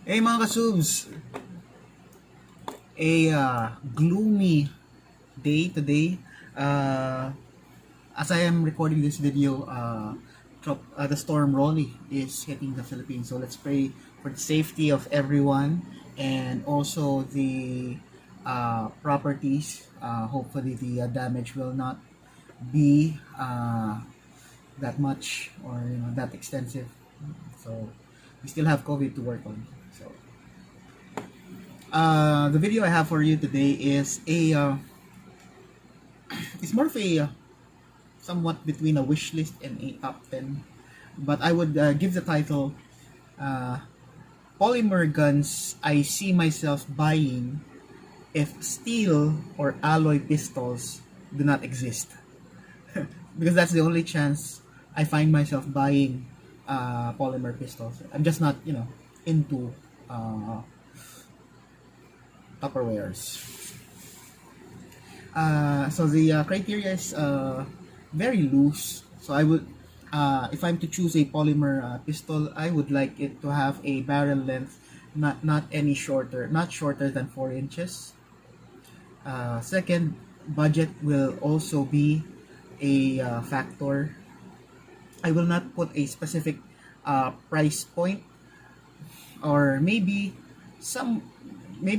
Hey mga kasubs! Gloomy day today. As I am recording this video, the storm Rolly is hitting the Philippines. So let's pray for the safety of everyone and also the properties. Hopefully the damage will not be that much or that extensive. So we still have COVID to work on. So the video I have for you today is it's more of a somewhat between a wish list and a top 10, but I would give the title Polymer Guns I See Myself Buying If Steel or Alloy Pistols Do Not Exist. Because that's the only chance I find myself buying polymer pistols. I'm just not, into Tupperwares. So the criteria is very loose. So I would, if I'm to choose a polymer pistol, I would like it to have a barrel length not shorter than 4 inches. Second, budget will also be a factor. I will not put a specific price point, or maybe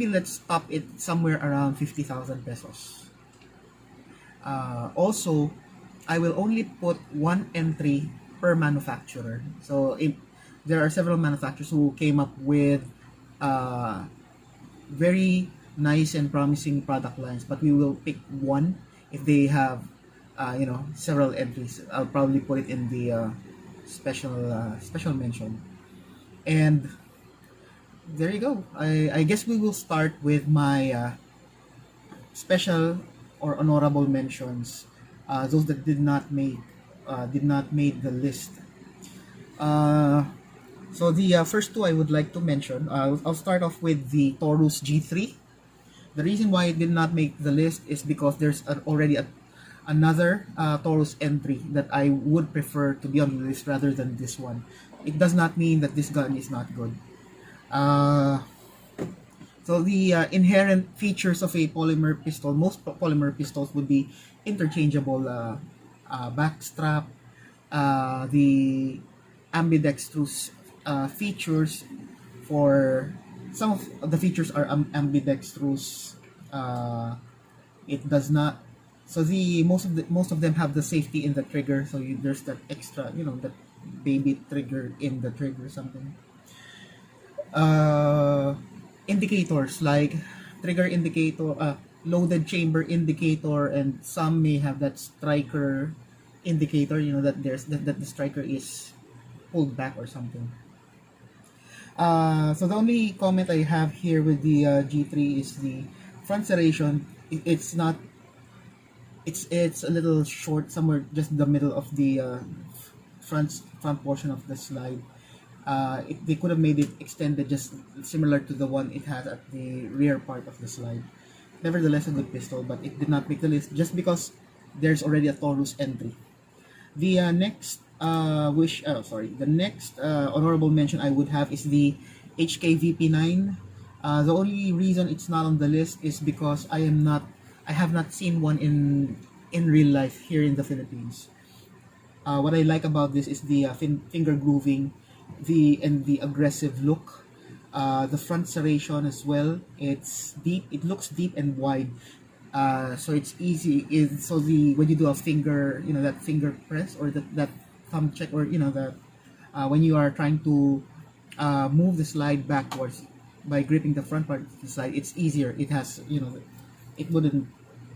let's stop it somewhere around 50,000 pesos. Also, I will only put one entry per manufacturer. So there are several manufacturers who came up with very nice and promising product lines, but we will pick one. If they have several entries, I'll probably put it in the special mention. And there you go. I guess we will start with my special or honorable mentions, those that did not make the list. So the first two I would like to mention, I'll start off with the Taurus G3. The reason why it did not make the list is because there's already another Taurus entry that I would prefer to be on the list rather than this one. It does not mean that this gun is not good. So the inherent features of a polymer pistol, most polymer pistols would be interchangeable backstrap, the ambidextrous features. For some of the features are ambidextrous. It does not. So the most of them have the safety in the trigger. So there's that extra, that baby trigger in the trigger or something. Indicators like trigger indicator, loaded chamber indicator, and some may have that striker indicator, that the striker is pulled back or something. So the only comment I have here with the G3 is the front serration. It's not. It's a little short, somewhere just the middle of the front portion of the slide. They could have made it extended just similar to the one it has at the rear part of the slide. Nevertheless, a good pistol, but it did not make the list just because there's already a Taurus entry. The next honorable mention I would have is the HK-VP9. The only reason it's not on the list is because I have not seen one in real life here in the Philippines. What I like about this is the finger grooving, and the aggressive look. The front serration as well. It's deep. It looks deep and wide. So it's easy. When you do a finger, that finger press or that thumb check, or that when you are trying to move the slide backwards by gripping the front part of the slide, it's easier. It has, it wouldn't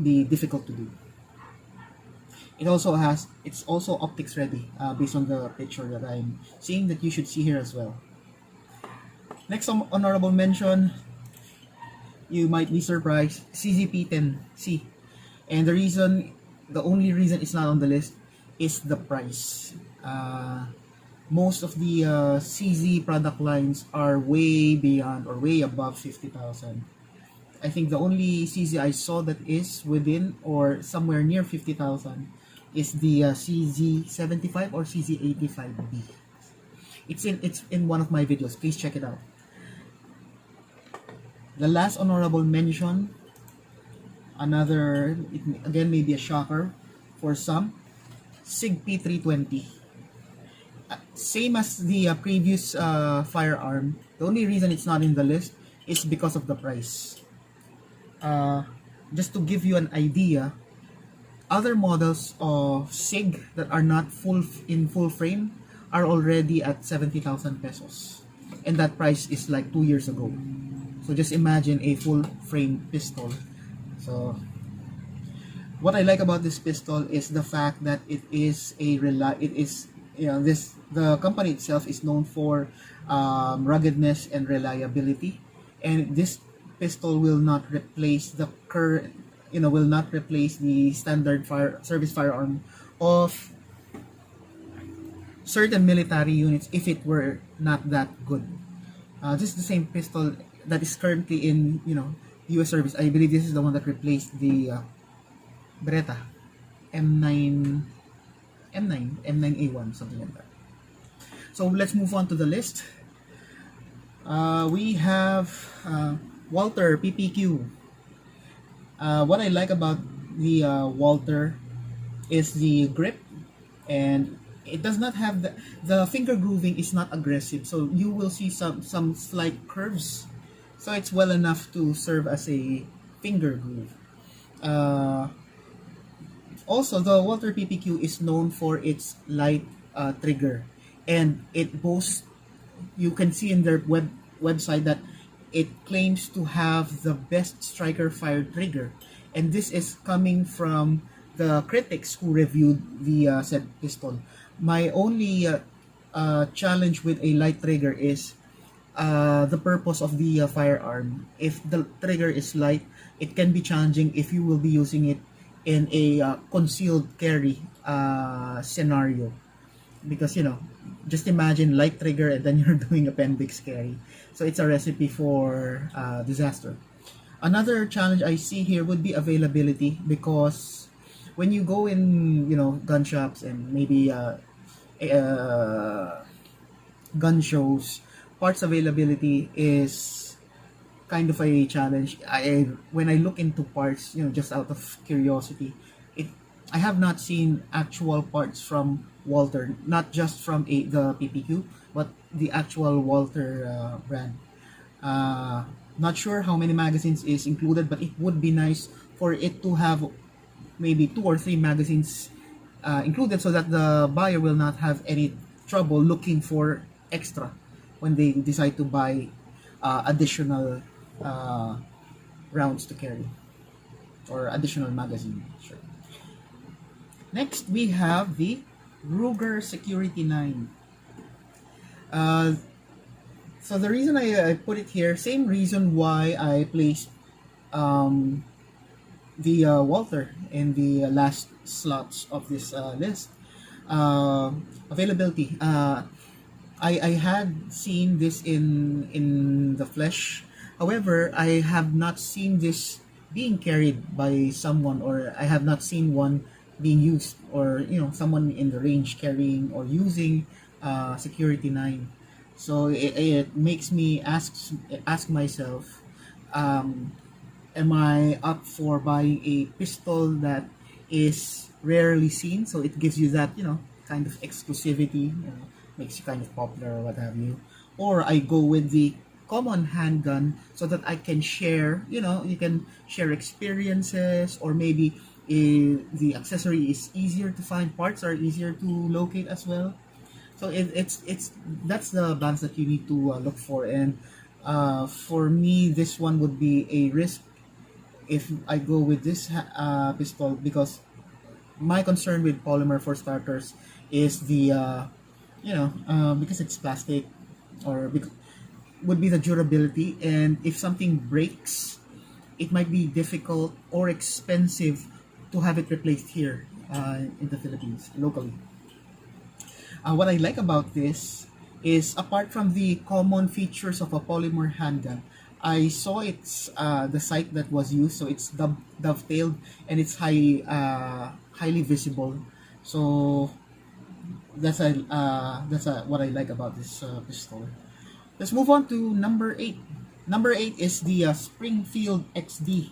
be difficult to do. It's also optics ready, based on the picture that I'm seeing, that you should see here as well. Next honorable mention, you might be surprised, CZ P320. And the only reason it's not on the list is the price. Most of the CZ product lines are way beyond or way above 50,000. I think the only CZ I saw that is within or somewhere near 50,000 is the CZ75 or CZ85B. It's in one of my videos. Please check it out. The last honorable mention, another, it again may be a shocker for some, Sig P320. Same as the previous firearm. The only reason it's not in the list is because of the price. Uh, just to give you an idea, other models of SIG that are not in full frame are already at 70,000 pesos. And that price is like 2 years ago. So just imagine a full frame pistol. So what I like about this pistol is the fact that it is the company itself is known for ruggedness and reliability, and this pistol will not replace the current will not replace the standard service firearm of certain military units if it were not that good. This is the same pistol that is currently in US service. I believe this is the one that replaced the Beretta M9 M9A1, something like that. So let's move on to the list. We have Walther PPQ. What I like about the Walther is the grip, and it does not have the finger grooving is not aggressive, so you will see some slight curves, so it's well enough to serve as a finger groove. Also, the Walther PPQ is known for its light trigger, and it boasts, you can see in their website that it claims to have the best striker fired trigger, and this is coming from the critics who reviewed the said pistol. My only challenge with a light trigger is the purpose of the firearm. If the trigger is light, it can be challenging if you will be using it in a concealed carry scenario, because just imagine light trigger and then you're doing appendix carry, so it's a recipe for disaster. Another challenge I see here would be availability, because when you go in gun shops and maybe gun shows, parts availability is kind of a challenge. When I look into parts, just out of curiosity, I have not seen actual parts from Walther, not just from the PPQ, but the actual Walther brand. Not sure how many magazines is included, but it would be nice for it to have maybe 2 or 3 magazines included, so that the buyer will not have any trouble looking for extra when they decide to buy additional rounds to carry, or additional magazine. Sure. Next, we have the Ruger Security 9. So the reason I put it here, same reason why I placed the Walther in the last slots of this list. Availability. I had seen this in the flesh. However, I have not seen this being carried by someone, or I have not seen one being used, or someone in the range carrying or using Security 9. So it makes me ask myself, am I up for buying a pistol that is rarely seen, so it gives you that kind of exclusivity, makes you kind of popular or what have you, or I go with the common handgun so that I can share, you can share experiences, or maybe the accessory is easier to find, parts are easier to locate as well. So it's that's the balance that you need to look for, and for me, this one would be a risk if I go with this pistol, because my concern with Polymer, for starters, is the because it's plastic, or would be the durability, and if something breaks, it might be difficult or expensive to have it replaced here in the Philippines locally. What I like about this is, apart from the common features of a Polymer handgun, I saw it's the sight that was used, so it's dovetailed, and it's highly visible. So that's what I like about this pistol. Let's move on to number 8. Number 8 is the Springfield XD.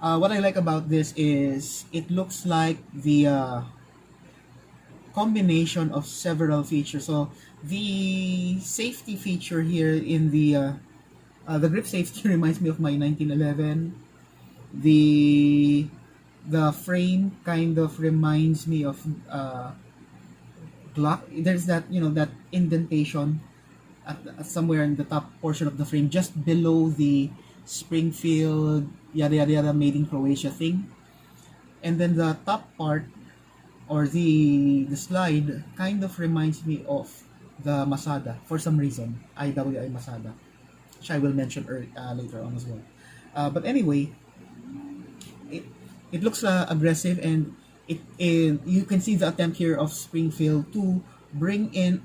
What I like about this is it looks like the combination of several features. So the safety feature here in the grip safety reminds me of my 1911. The frame kind of reminds me of Glock. There's that, you know, that indentation at somewhere in the top portion of the frame, just below the Springfield yada yada yada made in Croatia thing. And then the top part, or the slide, kind of reminds me of the Masada for some reason, IWI Masada, which I will mention later on as well. But anyway, it looks aggressive, and you can see the attempt here of Springfield to bring in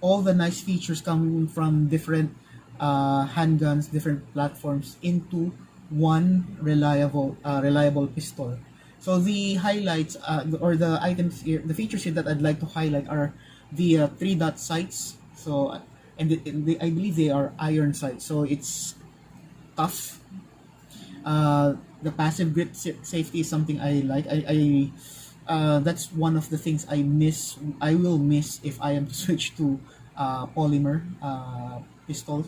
all the nice features coming from different handguns, different platforms into one reliable pistol. So the highlights or the items here, the features here that I'd like to highlight are the 3-dot sights. So I believe they are iron sights, so it's tough. The passive grip safety is something I like. That's one of the things I will miss if I am to switch to polymer pistol.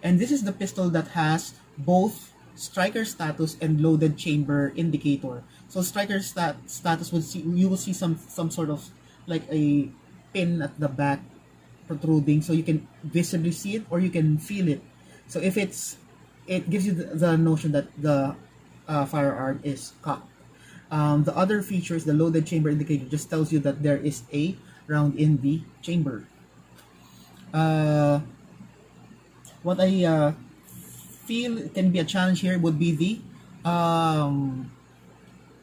And this is the pistol that has both striker status and loaded chamber indicator. So striker status you will see some sort of like a pin at the back protruding, so you can visibly see it or you can feel it. So if it gives you the notion that the firearm is cocked. The other feature is the loaded chamber indicator, just tells you that there is a round in the chamber. What I feel can be a challenge here would be the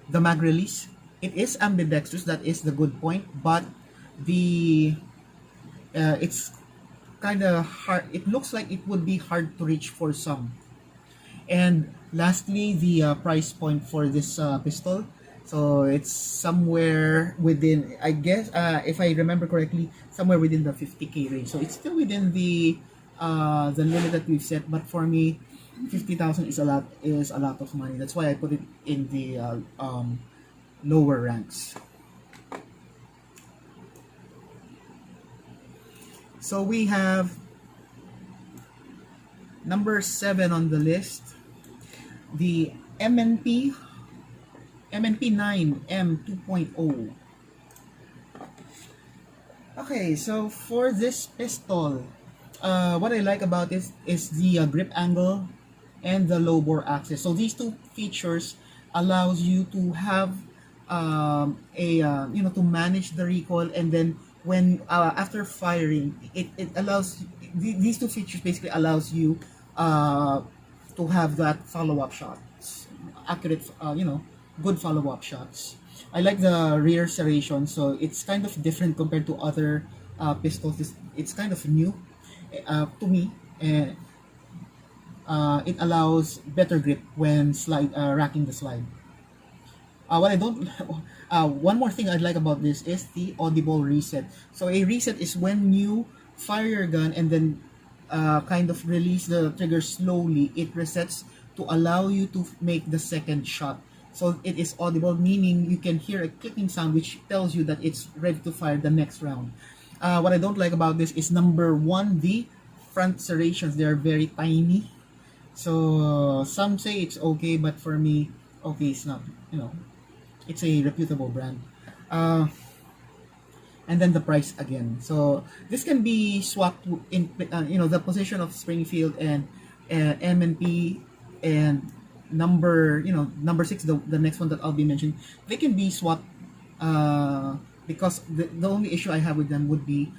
mag release. It is ambidextrous, that is the good point, but it's kind of hard. It looks like it would be hard to reach for some. And lastly, the price point for this pistol. So it's somewhere within, I guess, if I remember correctly, somewhere within the 50K range. So it's still within the limit that we've set. But for me, 50,000 is a lot of money. That's why I put it in the lower ranks. So we have number 7 on the list, the MNP 9 M2.0. Okay, so for this pistol, what I like about it is the grip angle and the low bore axis. So these two features allows you to have to manage the recoil, and then when after firing, it allows, these two features basically allows you to have that follow-up shots, accurate, good follow-up shots. I like the rear serration, so it's kind of different compared to other pistols. It's kind of new to me, and it allows better grip when racking the slide. What I don't, one more thing I'd like about this is the audible reset. So a reset is when you fire your gun and then kind of release the trigger slowly. It resets to allow you to make the second shot. So it is audible, meaning you can hear a clicking sound which tells you that it's ready to fire the next round. What I don't like about this is number 1, the front serrations. They are very tiny. So some say it's okay, but for me, okay, it's not. It's a reputable brand. And then the price again. So this can be swapped in, the position of Springfield and MNP and number 6, the next one that I'll be mentioning. They can be swapped because the only issue I have with them would be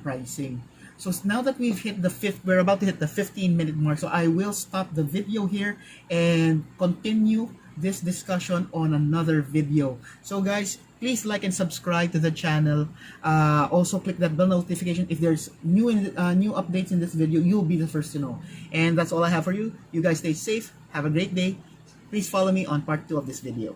pricing. So now that we're about to hit the 15-minute mark, so I will stop the video here and continue this discussion on another video. So guys, please like and subscribe to the channel. Also click that bell notification. If there's new updates in this video, you'll be the first to know. And that's all I have for you. You guys stay safe. Have a great day. Please follow me on part 2 of this video.